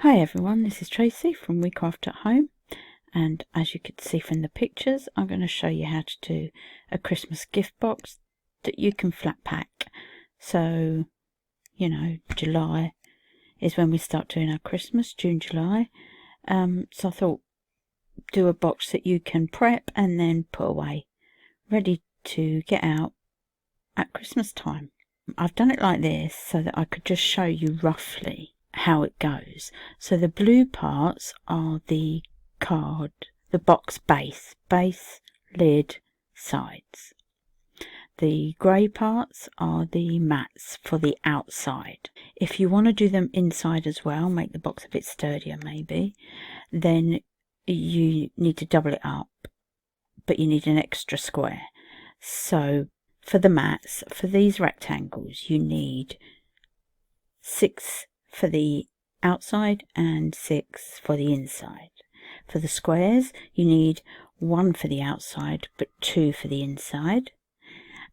Hi everyone, this is Tracy from WeCraft at Home, and as you can see from the pictures, I'm going to show you how to do a Christmas gift box that you can flat pack. So, you know, July is when we start doing our Christmas, June, July. So I thought do a box that you can prep and then put away, ready to get out at Christmas time. I've done it like this so that I could just show you roughly how it goes. So the blue parts are the card, the box base, lid, sides. The grey parts are the mats for the outside. If you want to do them inside as well, make the box a bit sturdier maybe, then you need to double it up, but you need an extra square. So for the mats, for these rectangles, you need 6 for the outside and 6 for the inside. For the squares, you need 1 for the outside but 2 for the inside.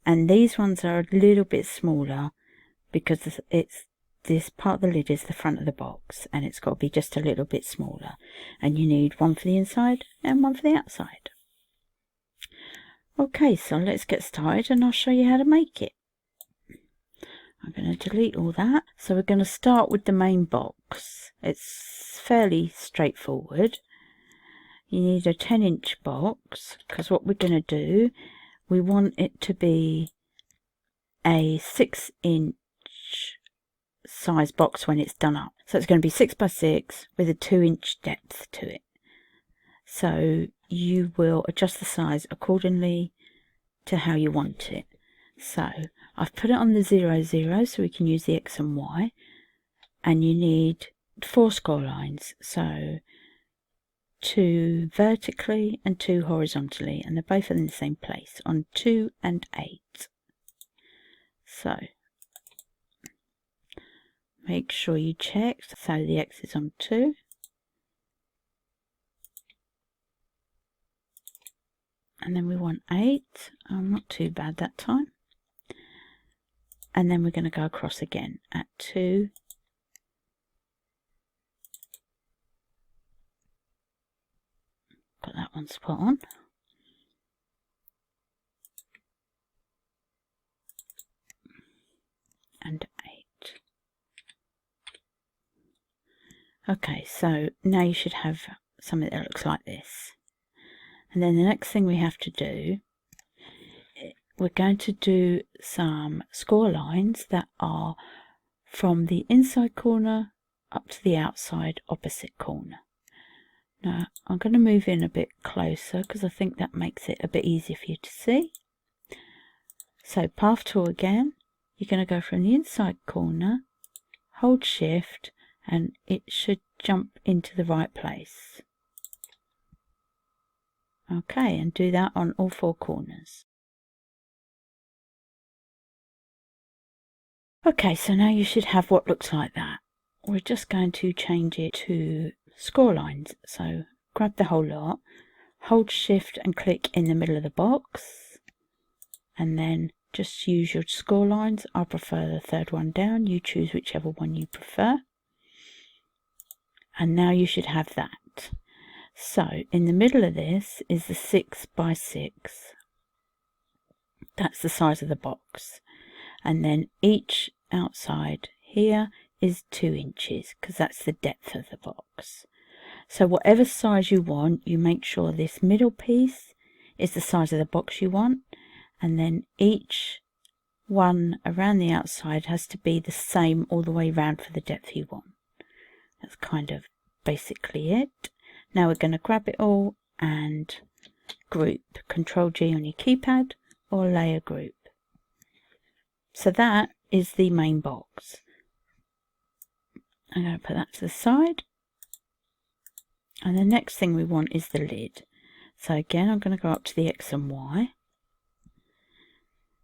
And these ones are a little bit smaller because it's this part of the lid is the front of the box, and it's got to be just a little bit smaller. And you need 1 for the inside and 1 for the outside. Okay, so let's get started and I'll show you how to make it. I'm going to delete all that. So we're going to start with the main box. It's fairly straightforward. You need a 10-inch box because what we're going to do, we want it to be a 6-inch size box when it's done up. So it's going to be 6 by 6 with a 2-inch depth to it. So you will adjust the size accordingly to how you want it. So I've put it on the 0, 0 so we can use the X and Y, and you need 4 score lines, so 2 vertically and 2 horizontally, and they're both in the same place on 2 and 8. So make sure you check, so the X is on 2. And then we want 8, not too bad that time. And then we're going to go across again at 2. Got that one spot on. And 8. Okay, so now you should have something that looks like this. And then the next thing we have to do, we're going to do some score lines that are from the inside corner up to the outside opposite corner. Now I'm going to move in a bit closer because I think that makes it a bit easier for you to see. So path tool again, you're going to go from the inside corner, hold shift, and it should jump into the right place. Okay, and do that on all 4 corners. Okay, so now you should have what looks like that. We're just going to change it to score lines. So grab the whole lot, hold shift and click in the middle of the box, and then just use your score lines. I prefer the third one down. You choose whichever one you prefer. And now you should have that. So in the middle of this is the 6 by 6. That's the size of the box. And then each outside here is 2 inches because that's the depth of the box. So whatever size you want, you make sure this middle piece is the size of the box you want, and then each one around the outside has to be the same all the way around for the depth you want. That's kind of basically it. Now we're going to grab it all and group. Control G on your keypad or layer group. So that is the main box. I'm going to put that to the side. And the next thing we want is the lid. So again, I'm going to go up to the X and Y.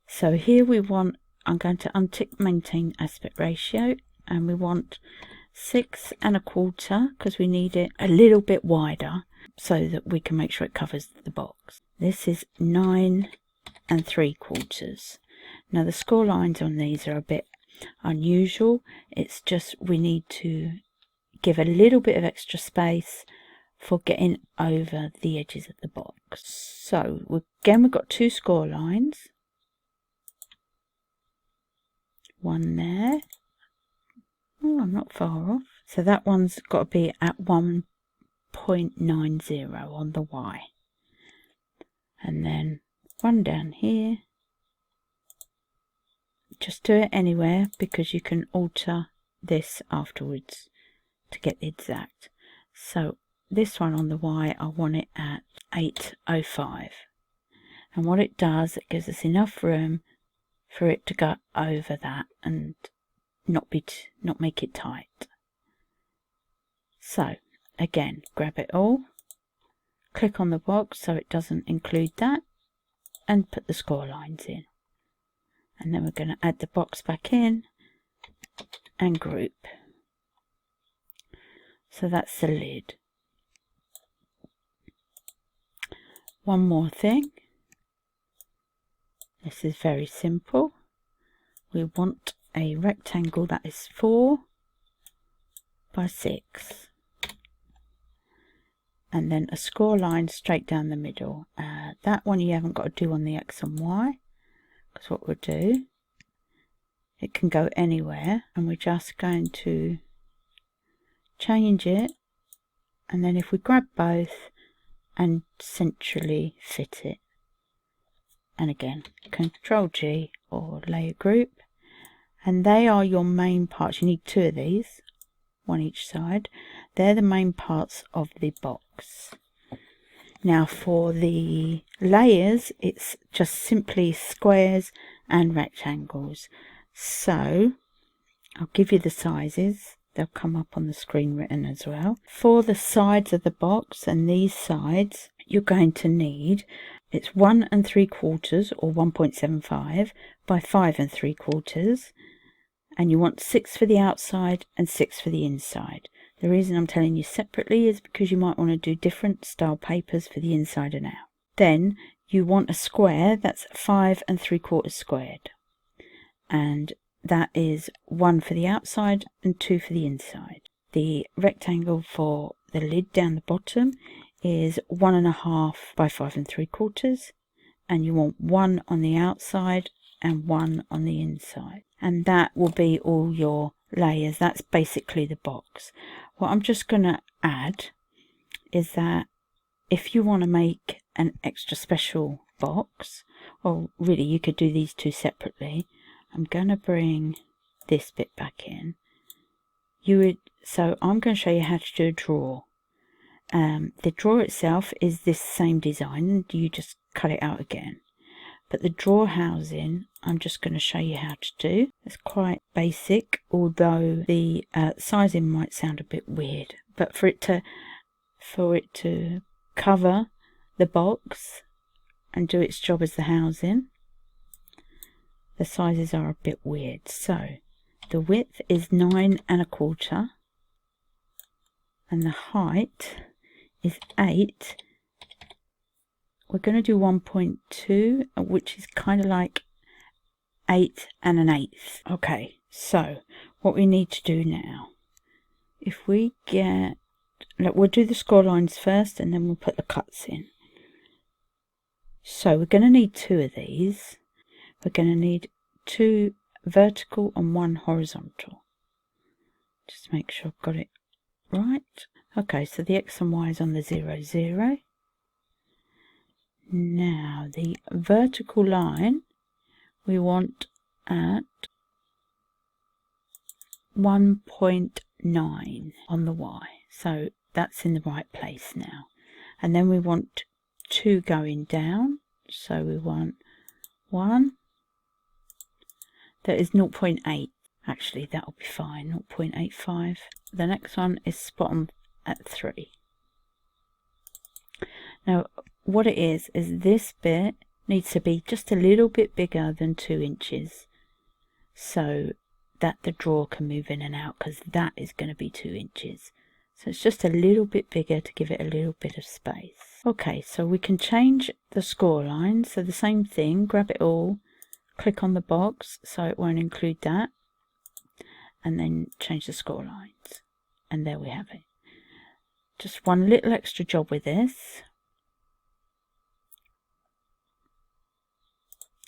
So here we want, I'm going to untick maintain aspect ratio, and we want 6 1/4 because we need it a little bit wider so that we can make sure it covers the box. This is 9 3/4. Now the score lines on these are a bit unusual. It's just we need to give a little bit of extra space for getting over the edges of the box. So again, we've got 2 score lines. One there. Oh, I'm not far off. So that one's got to be at 1.90 on the Y. And then one down here. Just do it anywhere because you can alter this afterwards to get the exact. So this one on the Y, I want it at 8.05. And what it does, it gives us enough room for it to go over that and not make it tight. So again, grab it all, click on the box so it doesn't include that, and put the score lines in. And then we're going to add the box back in and group. So that's the lid. One more thing. This is very simple. We want a rectangle that is 4 by 6. And then a score line straight down the middle. That one you haven't got to do on the X and Y. Because what we'll do, it can go anywhere. And we're just going to change it. And then if we grab both and centrally fit it. And again, Control G or layer group. And they are your main parts. You need 2 of these, one each side. They're the main parts of the box. Now for the layers, it's just simply squares and rectangles. So I'll give you the sizes. They'll come up on the screen written as well. For the sides of the box and these sides, you're going to need, it's 1 3/4 or 1.75 by 5 3/4. And you want 6 for the outside and 6 for the inside. The reason I'm telling you separately is because you might want to do different style papers for the inside and out. Then you want a square that's 5 3/4 squared. And that is 1 for the outside and 2 for the inside. The rectangle for the lid down the bottom is 1.5 by 5 3/4. And you want 1 on the outside and 1 on the inside. And that will be all your layers. That's basically the box. What I'm just going to add is that if you want to make an extra special box, or really you could do these 2 separately, I'm going to bring this bit back in. So I'm going to show you how to do a drawer. The drawer itself is this same design. You just cut it out again. But the drawer housing, I'm just going to show you how to do. It's quite basic, although the sizing might sound a bit weird. But for it to cover the box and do its job as the housing, the sizes are a bit weird. So the width is 9 1/4, and the height is 8. We're going to do 1.2, which is kind of like 8 1/8. Okay, so what we need to do now, if we get, look, we'll do the score lines first and then we'll put the cuts in. So we're going to need 2 of these. We're going to need 2 vertical and 1 horizontal. Just make sure I've got it right. Okay, so the X and Y is on the 0 0. Now the vertical line we want at 1.9 on the Y, so that's in the right place now. And then we want 2 going down, so we want 1 that is 0.8. Actually, that'll be fine, 0.85. The next one is spot on at 3. Now what it is this bit needs to be just a little bit bigger than 2 inches so that the drawer can move in and out, because that is going to be 2 inches. So it's just a little bit bigger to give it a little bit of space. Okay, so we can change the score line. So the same thing, grab it all, click on the box so it won't include that, and then change the score lines. and there we have it. Just one little extra job with this,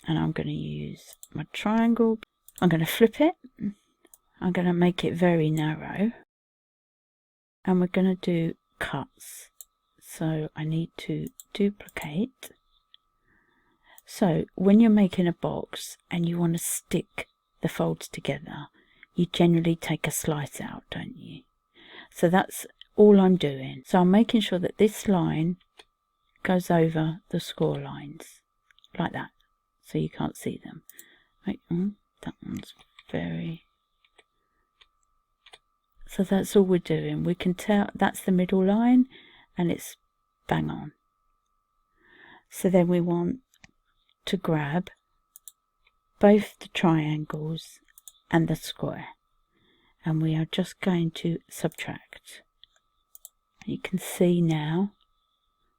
and I'm going to use my triangle. I'm going to flip it. I'm going to make it very narrow, and we're going to do cuts. So I need to duplicate. So when you're making a box and you want to stick the folds together, you generally take a slice out, don't you? So that's all I'm doing. So I'm making sure that this line goes over the score lines like that, so you can't see them. Right, that one's very... So that's all we're doing. We can tell that's the middle line and it's bang on. So then we want to grab both the triangles and the square, and we are just going to subtract. You can see now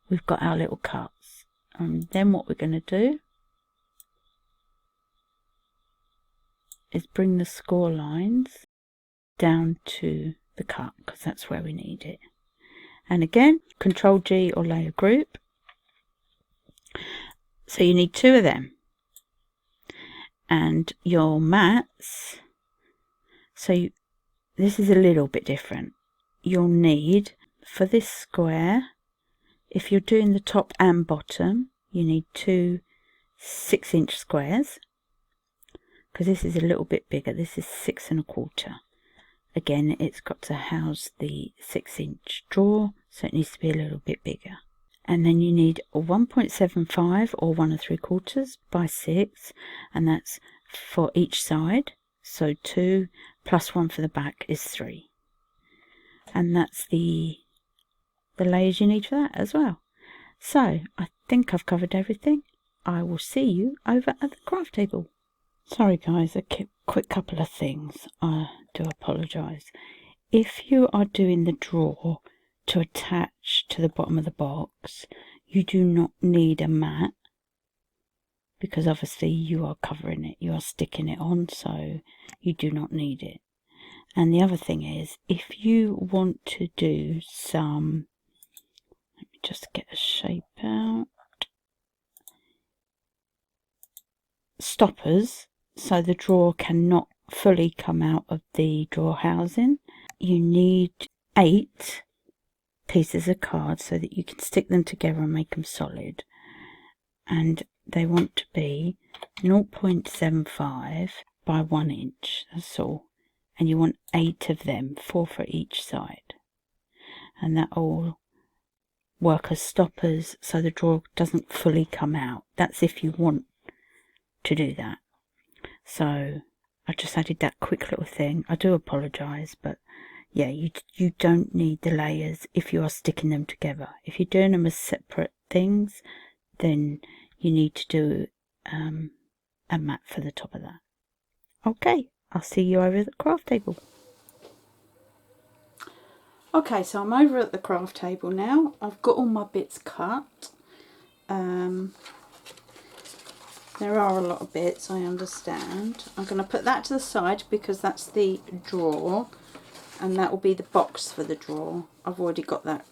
we've got our little cuts, and then what we're going to do is bring the score lines down to the cut, because that's where we need it. And again, Control G or layer group. So you need 2 of them. And your mats, so this is a little bit different. You'll need, for this square, if you're doing the top and bottom, you need 2 6-inch squares, because this is a little bit bigger. This is 6 1/4. Again, it's got to house the 6-inch drawer, so it needs to be a little bit bigger. And then you need a 1.75 or 1 3/4 by 6, and that's for each side. So 2 plus 1 for the back is 3. And that's the layers you need for that as well. So I think I've covered everything. I will see you over at the craft table. Sorry guys, a quick couple of things. I do apologise. If you are doing the drawer to attach to the bottom of the box, you do not need a mat, because obviously you are covering it, you are sticking it on, so you do not need it. And the other thing is, if you want to do some, let me just get a shape out, stoppers, so the drawer cannot fully come out of the drawer housing, you need 8 pieces of card so that you can stick them together and make them solid. And they want to be 0.75 by 1 inch, that's all. And you want 8 of them, 4 for each side. And that all work as stoppers so the drawer doesn't fully come out. That's if you want to do that. So I just added that quick little thing. I do apologise, but yeah, you don't need the layers if you are sticking them together. If you're doing them as separate things, then you need to do a mat for the top of that. Okay, I'll see you over at the craft table. Okay, so I'm over at the craft table now. I've got all my bits cut. There are a lot of bits, I understand. I'm going to put that to the side because that's the drawer, and that will be the box for the drawer. I've already got that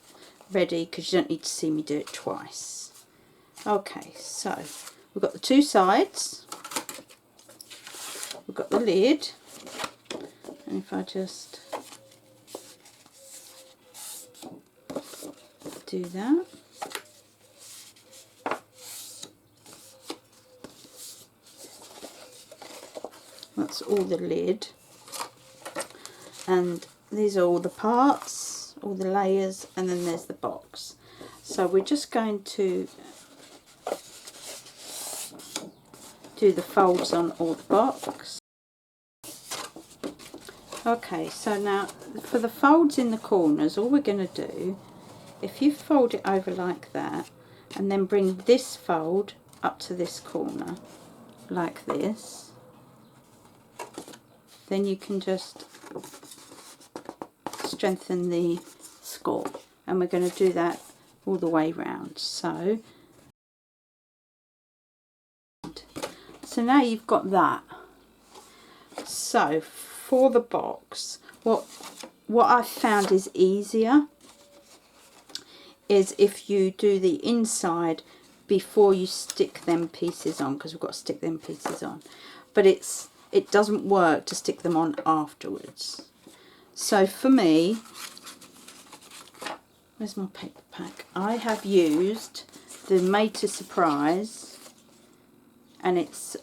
ready because you don't need to see me do it twice. Okay, so we've got the 2 sides, we've got the lid, and if I just do that, that's all the lid, and these are all the parts, all the layers, and then there's the box. So we're just going to do the folds on all the box. Okay, so now for the folds in the corners, all we're going to do, if you fold it over like that and then bring this fold up to this corner like this, then you can just strengthen the score, and we're going to do that all the way round. So now you've got that. So for the box, what what I've found is easier is if you do the inside before you stick them pieces on, because we've got to stick them pieces on, but it doesn't work to stick them on afterwards. So for me, where's my paper pack? I have used the Made to Surprise, and it's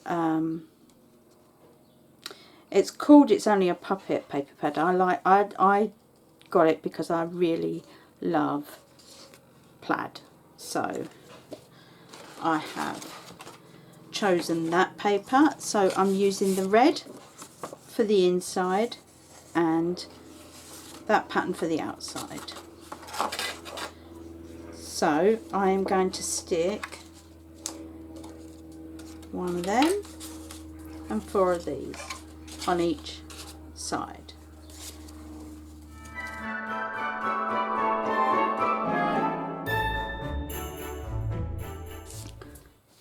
called It's Only a Puppet paper pad. I got it because I really love plaid, so I have chosen that paper. So I'm using the red for the inside and that pattern for the outside. So I am going to stick one of them and 4 of these on each side.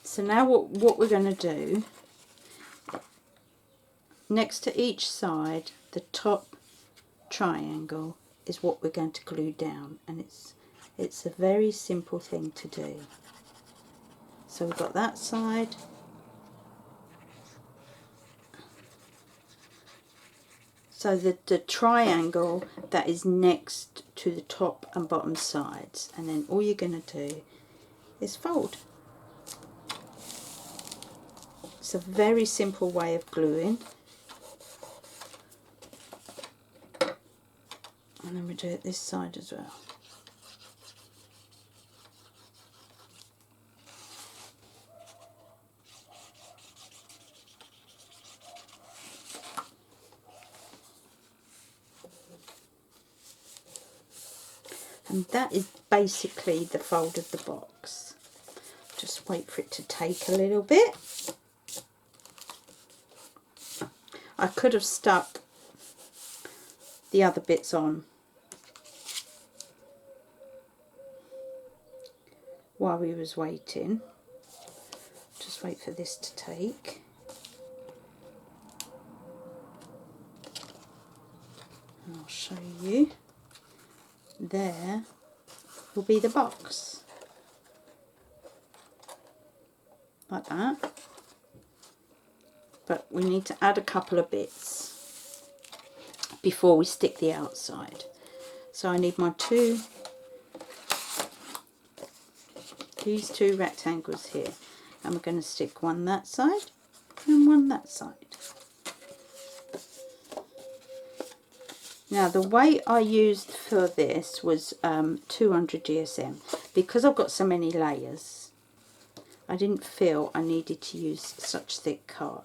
So now what we're going to do, next to each side, the top triangle is what we're going to glue down, and it's a very simple thing to do. So we've got that side, so the triangle that is next to the top and bottom sides, and then all you're going to do is fold. It's a very simple way of gluing. And then we do it this side as well. And that is basically the fold of the box. Just wait for it to take a little bit. I could have stuck the other bits on while we was waiting. Just wait for this to take. And I'll show you. There will be the box. Like that. But we need to add a couple of bits before we stick the outside. So I need my these two rectangles here, and we're going to stick one that side and one that side. Now the weight I used for this was 200 GSM. Because I've got so many layers, I didn't feel I needed to use such thick card.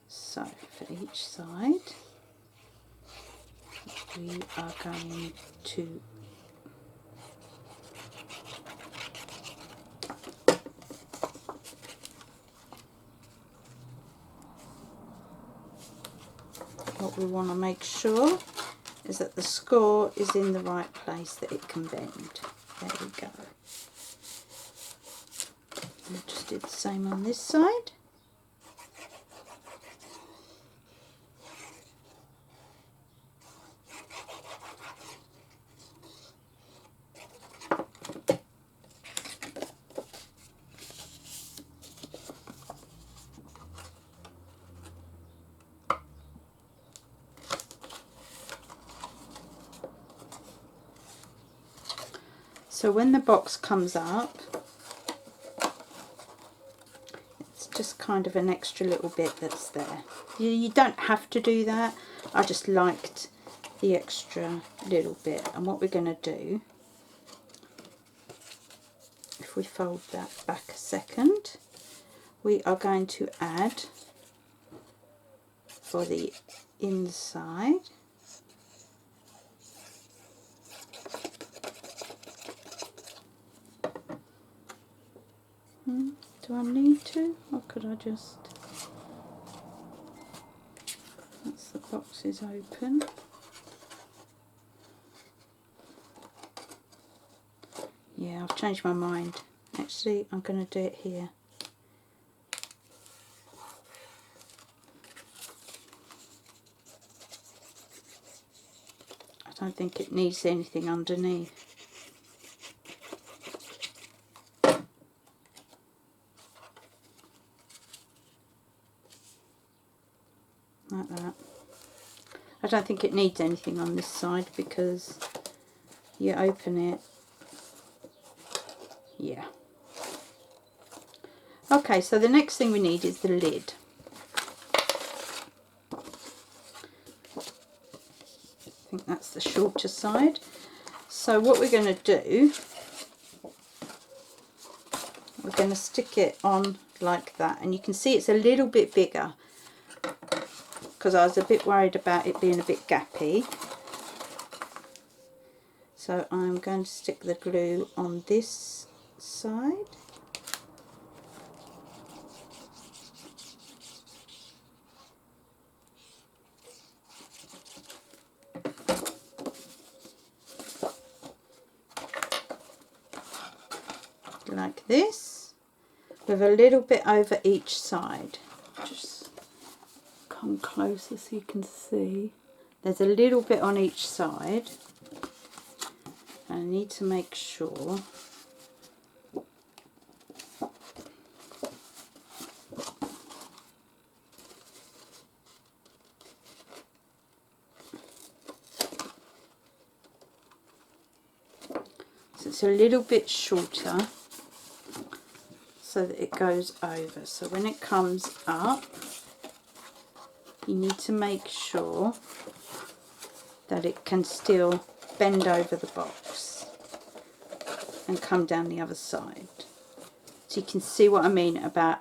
So for each side we are going to what we want to make sure is that the score is in the right place, that it can bend. There we go. And I just did the same on this side. So when the box comes up, it's just kind of an extra little bit that's there. You don't have to do that. I just liked the extra little bit. And what we're going to do, if we fold that back a second, we are going to add for the inside do I need to, or could I just, once the box is open, yeah, I've changed my mind. Actually, I'm going to do it here. don't think it needs anything underneath. Like that. I don't think it needs anything on this side because you open it. Yeah. Okay, so the next thing we need is the lid. I think that's the shorter side. So what we're going to do, we're going to stick it on like that, and you can see it's a little bit bigger because I was a bit worried about it being a bit gappy. So I'm going to stick the glue on this side. Like this, with a little bit over each side. Just come closer so you can see. There's a little bit on each side. I need to make sure so it's a little bit shorter so that it goes over. So when it comes up, you need to make sure that it can still bend over the box and come down the other side. So you can see what I mean about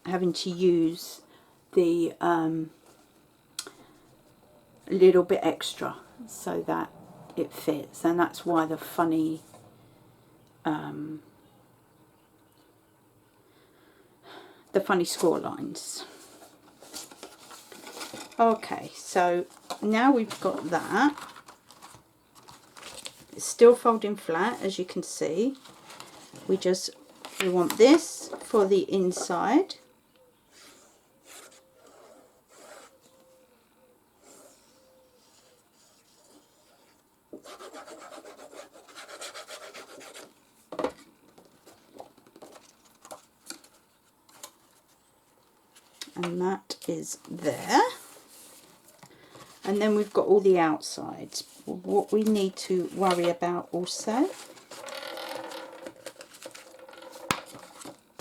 having to use the little bit extra so that it fits, and that's why the funny score lines. Okay, so now we've got that. It's still folding flat, as you can see. We want this for the inside. And that is there. And then we've got all the outsides. What we need to worry about also,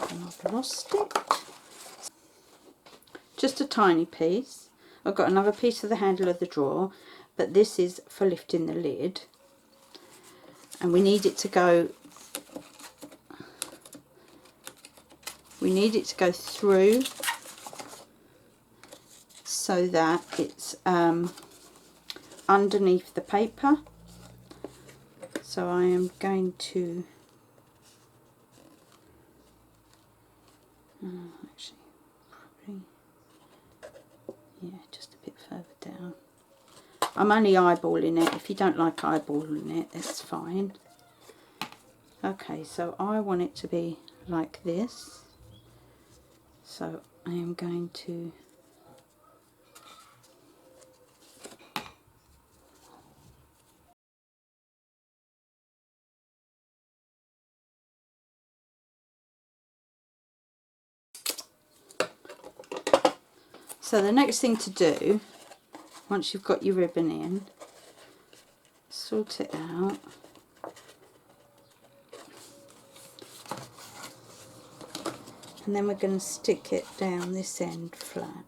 and I've lost it, just a tiny piece. I've got another piece of the handle of the drawer, but this is for lifting the lid, and we need it to go through so that it's underneath the paper. So I am going to actually probably, yeah, just a bit further down. I'm only eyeballing it. If you don't like eyeballing it, it's fine. Okay, so I want it to be like this. So I am going to so the next thing to do, once you've got your ribbon in, sort it out. And then we're going to stick it down this end flat.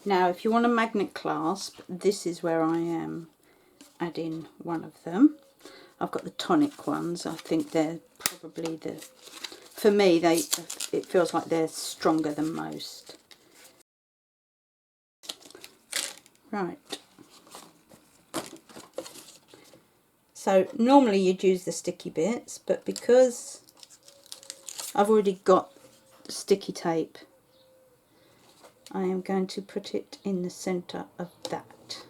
Now if you want a magnet clasp, this is where I am adding one of them. I've got the tonic ones. I think they're probably for me, it feels like they're stronger than most. Right. So normally you'd use the sticky bits, but because I've already got sticky tape I am going to put it in the centre of that.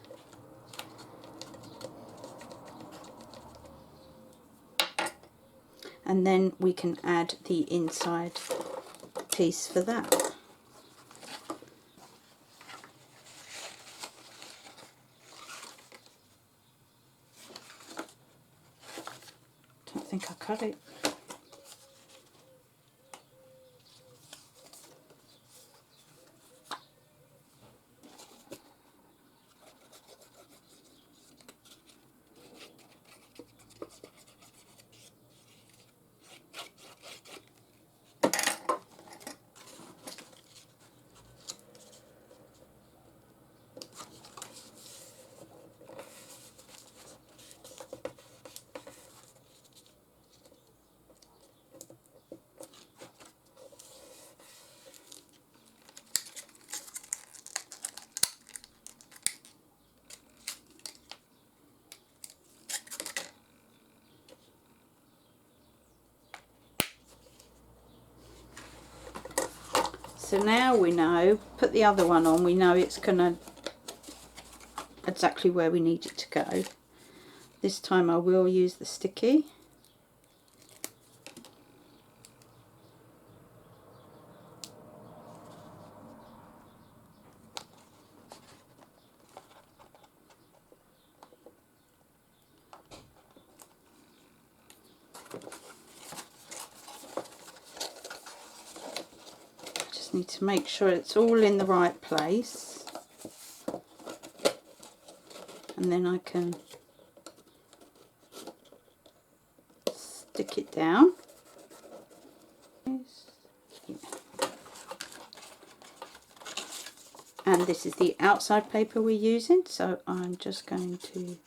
And then we can add the inside piece for that. Don't think I cut it. So now we know, put the other one on, we know it's gonna exactly where we need it to go. This time I will use the sticky. Just need to make sure it's all in the right place, and then I can stick it down. And this is the outside paper we're using, so I'm just going to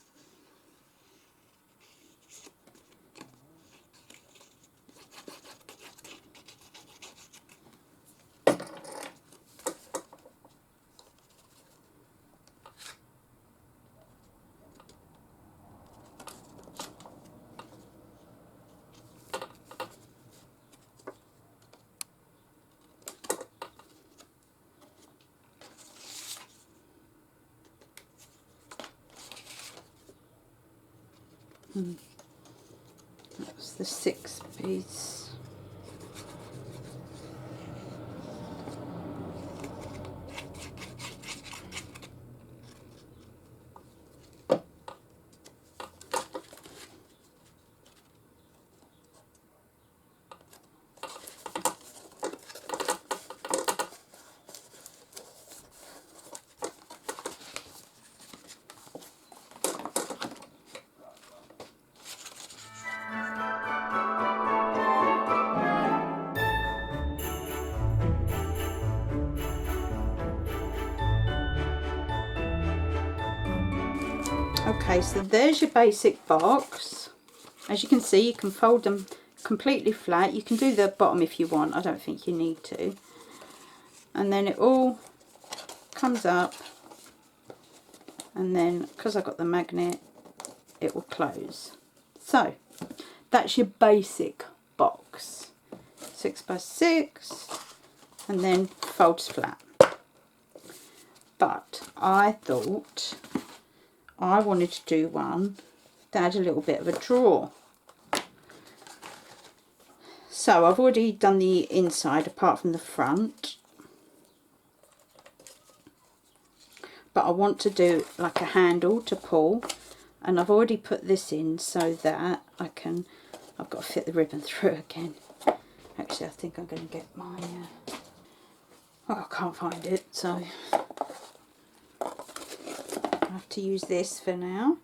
that was the 6 piece. Okay, so there's your basic box. As you can see, you can fold them completely flat. You can do the bottom if you want. I don't think you need to. And then it all comes up, and then because I've got the magnet, it will close. So that's your basic box, 6 by 6, and then folds flat. But I thought I wanted to do one that had a little bit of a drawer. So I've already done the inside apart from the front, but I want to do like a handle to pull, and I've already put this in so that I've got to fit the ribbon through again. Actually, I think I'm going to get my oh, I can't find it, so I have to use this for now.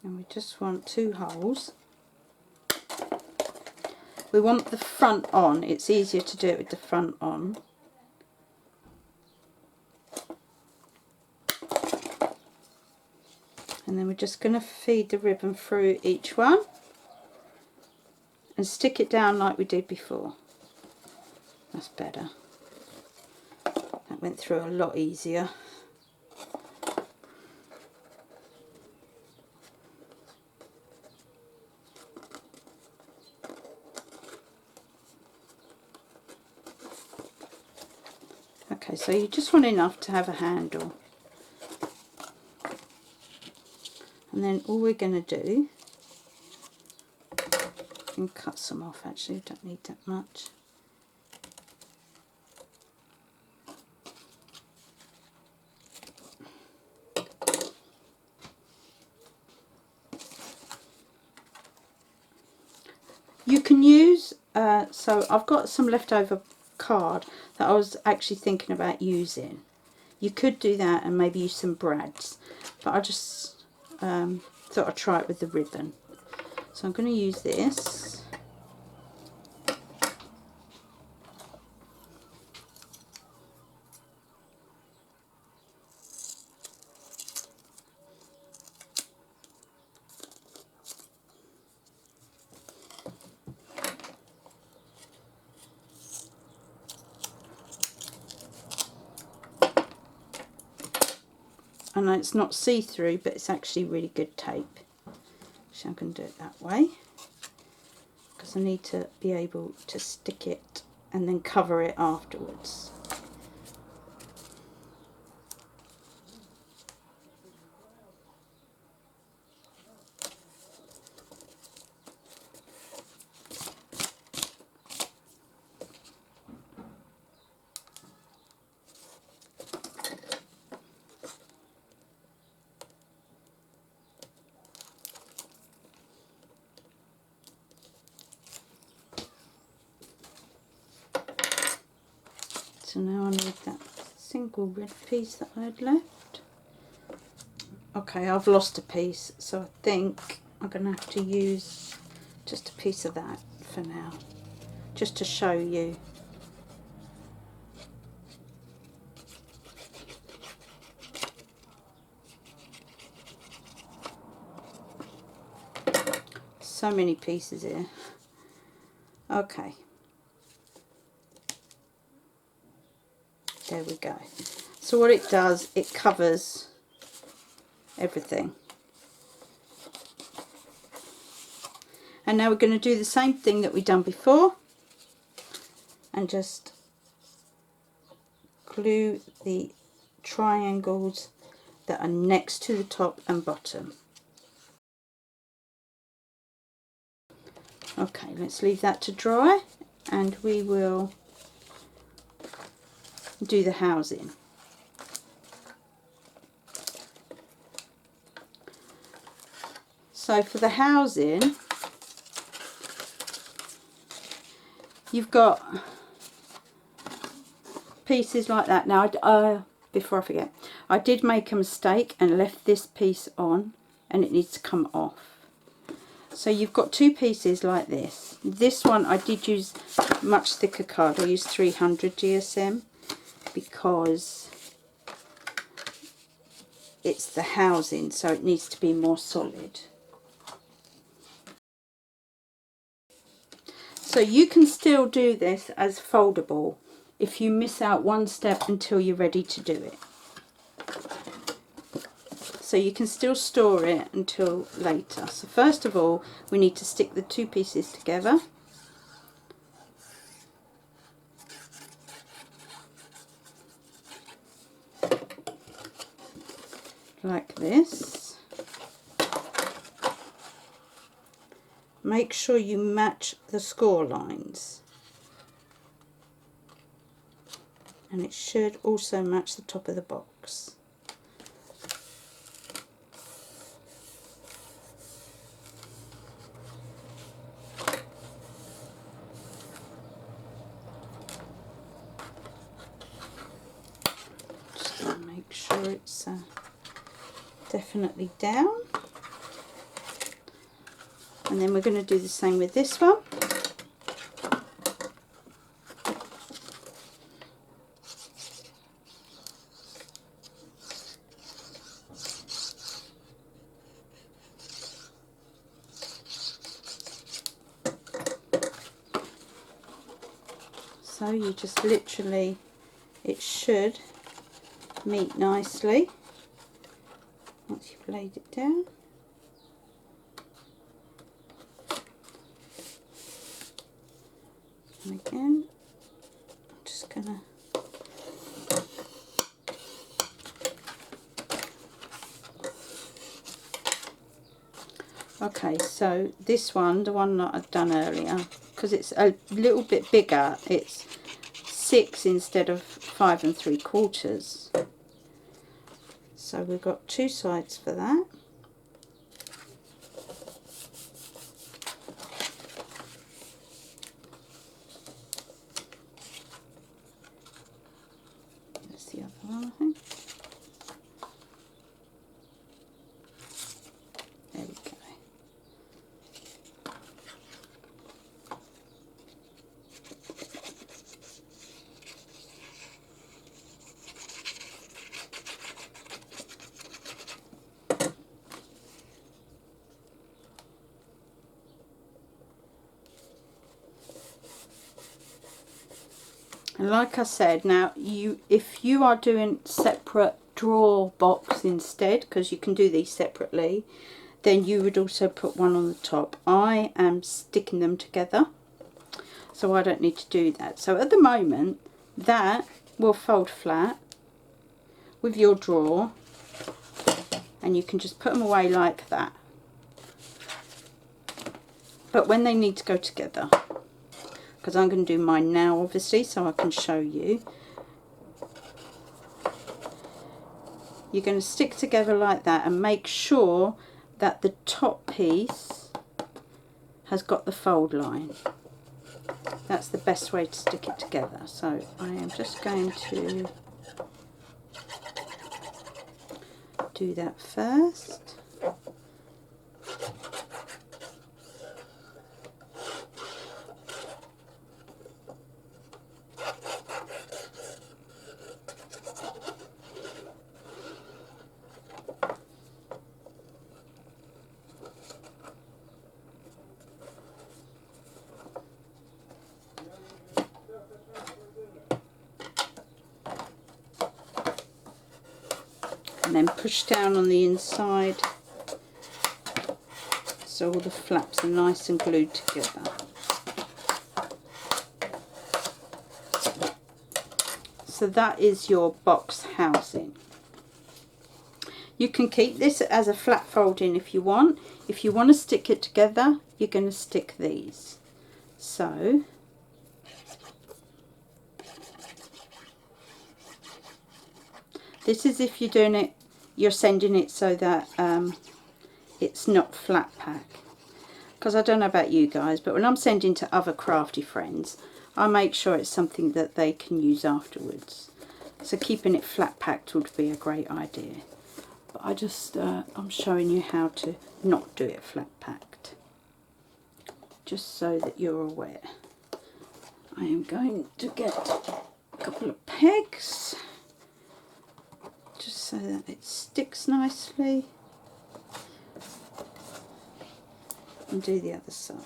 And we just want 2 holes. We want the front on. It's easier to do it with the front on. And then we're just going to feed the ribbon through each one and stick it down like we did before. That's better. That went through a lot easier. Okay, so you just want enough to have a handle. And then all we're going to do, and cut some off actually, we don't need that much. You can use, so I've got some leftover card that I was actually thinking about using. You could do that and maybe use some brads, but I just thought I'd try it with the ribbon. So I'm going to use this. I know it's not see-through, but it's actually really good tape. So I'm going to do it that way, because I need to be able to stick it and then cover it afterwards. So now I need that single red piece that I had left. Okay, I've lost a piece, so I think I'm going to have to use just a piece of that for now, just to show you. So many pieces here. Okay. There we go. So what it does, it covers everything. And now we're going to do the same thing that we've done before and just glue the triangles that are next to the top and bottom. Okay, let's leave that to dry and we will do the housing. So for the housing, you've got pieces like that. Now, before I forget, I did make a mistake and left this piece on, and it needs to come off. So you've got two pieces like this. This one I did use much thicker card. I used 300 GSM because it's the housing, so it needs to be more solid. So you can still do this as foldable if you miss out one step until you're ready to do it. So you can still store it until later. So first of all, we need to stick the two pieces together. Like this. Make sure you match the score lines. And it should also match the top of the box. Just going to make sure it's definitely down. And then we're going to do the same with this one. So you just literally, it should meet nicely once you've laid it down. And again, I'm just going to Okay, so this one, the one that I've done earlier, because it's a little bit bigger, it's 6 instead of 5 3/4. So we've got 2 sides for that. That's the other one, I think. There we go. And like I said, now if you are doing separate drawer box instead, because you can do these separately, then you would also put one on the top. I am sticking them together, so I don't need to do that. So at the moment, that will fold flat with your drawer, and you can just put them away like that. But when they need to go together, because I'm going to do mine now obviously so I can show you, you're going to stick together like that and make sure that the top piece has got the fold line. That's the best way to stick it together. So I am just going to do that first. And then push down on the inside so all the flaps are nice and glued together. So that is your box housing. You can keep this as a flat folding if you want. If you want to stick it together, you're going to stick these. So this is if you're doing it, you're sending it so that it's not flat pack. Because I don't know about you guys, but when I'm sending to other crafty friends, I make sure it's something that they can use afterwards. So keeping it flat packed would be a great idea. But I just, I'm showing you how to not do it flat packed. Just so that you're aware. I am going to get a couple of pegs, just so that it sticks nicely. And do the other side.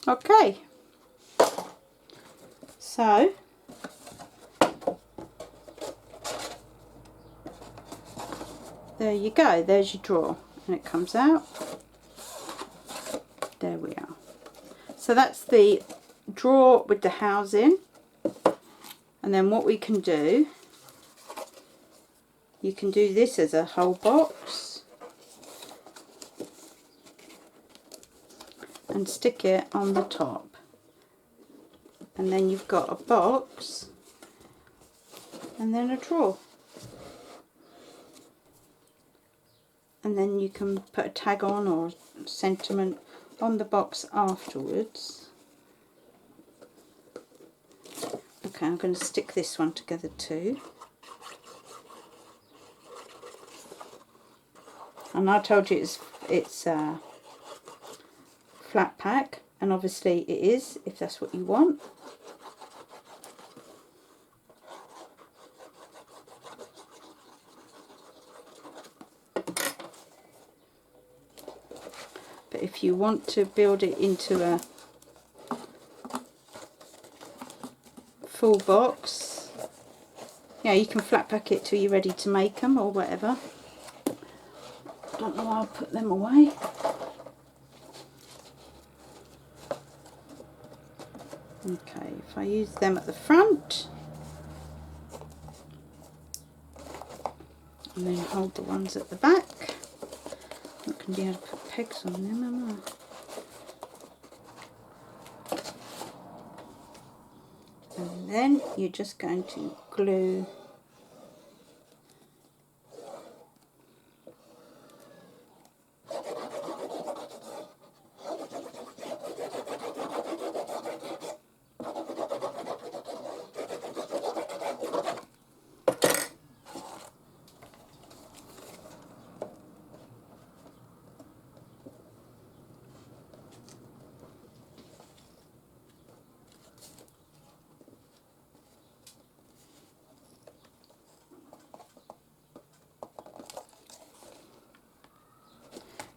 Okay, so there you go, there's your drawer, and it comes out. There we are. So that's the drawer with the housing. And then what we can do, you can do this as a whole box and stick it on the top. And then you've got a box and then a drawer. And then you can put a tag on or sentiment on the box afterwards. Okay, I'm going to stick this one together too. And I told you it's flat pack, and obviously it is if that's what you want. But if you want to build it into a full box, yeah, you can flat pack it till you're ready to make them or whatever. Don't know why I'll put them away. Okay, if I use them at the front and then hold the ones at the back. Not going to be able to put pegs on them, am I? And then you're just going to glue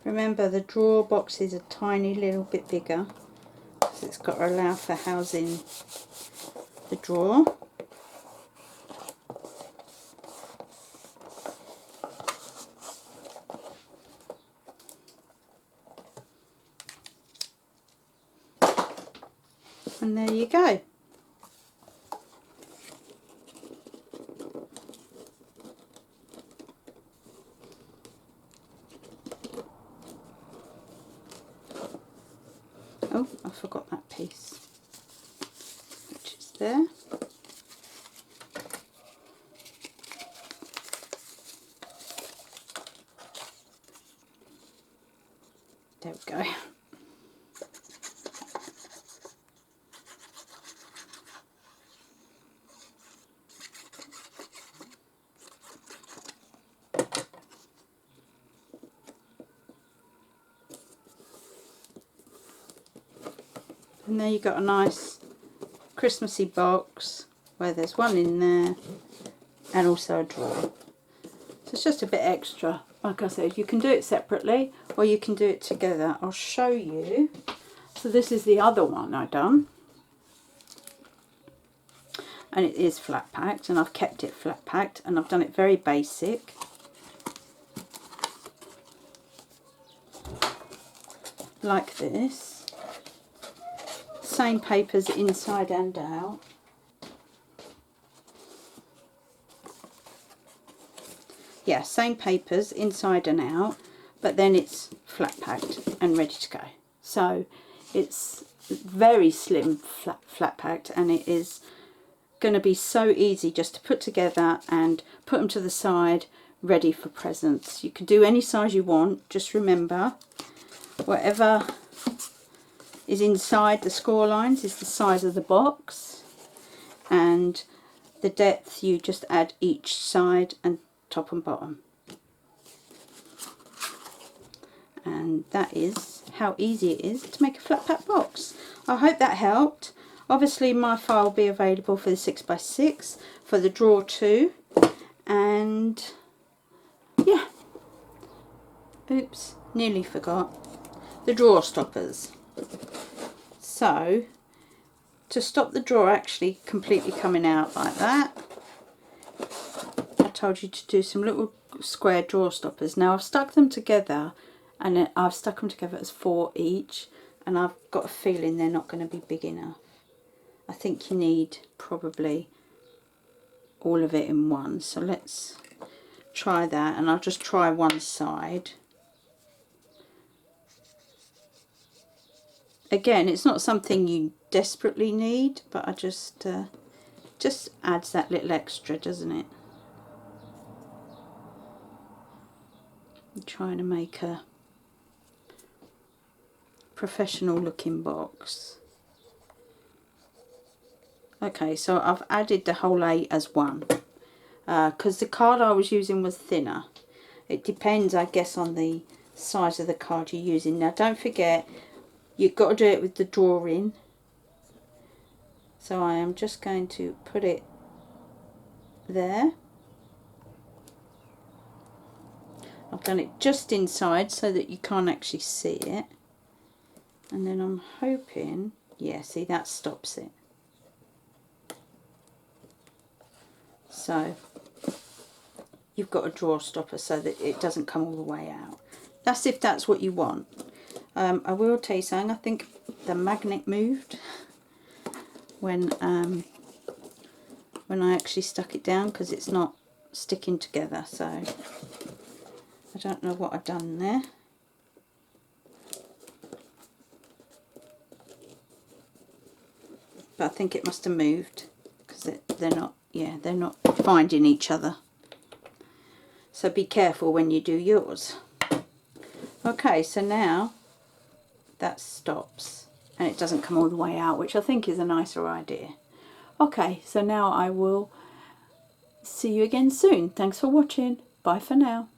Remember, the drawer box is a tiny little bit bigger because it's got to allow for housing the drawer. And there you go. Oh, I forgot that piece, which is there. There we go. And there you got a nice Christmassy box where there's one in there and also a drawer. So it's just a bit extra. Like I said, you can do it separately or you can do it together. I'll show you. So this is the other one I've done. And it is flat packed, and I've kept it flat packed, and I've done it very basic. Like this. Same papers inside and out. Yeah, same papers inside and out, but then it's flat packed and ready to go. So it's very slim flat packed, and it is going to be so easy just to put together and put them to the side, ready for presents. You can do any size you want. Just remember, whatever is inside the score lines is the size of the box, and the depth you just add each side and top and bottom. And that is how easy it is to make a flat pack box. I hope that helped. Obviously my file will be available for the 6x6, for the drawer too, and yeah, oops, nearly forgot, the drawer stoppers. So to stop the drawer actually completely coming out like that, I told you to do some little square drawer stoppers. Now I've stuck them together, and I've stuck them together as 4 each, and I've got a feeling they're not going to be big enough. I think you need probably all of it in one. So let's try that, and I'll just try one side. Again, it's not something you desperately need, but I just adds that little extra, doesn't it? I'm trying to make a professional looking box. Okay, so I've added the whole 8 as one, because the card I was using was thinner. It depends, I guess, on the size of the card you're using. Now don't forget, you've got to do it with the drawing. So I am just going to put it there. I've done it just inside so that you can't actually see it. And then I'm hoping, yeah, see, that stops it. So you've got a drawer stopper so that it doesn't come all the way out. That's if that's what you want. I will tell you something, I think the magnet moved when I actually stuck it down, because it's not sticking together, so I don't know what I've done there. But I think it must have moved, because they're not finding each other. So be careful when you do yours. Okay, so now that stops and it doesn't come all the way out, which I think is a nicer idea. Okay, so now I will see you again soon. Thanks for watching. Bye for now.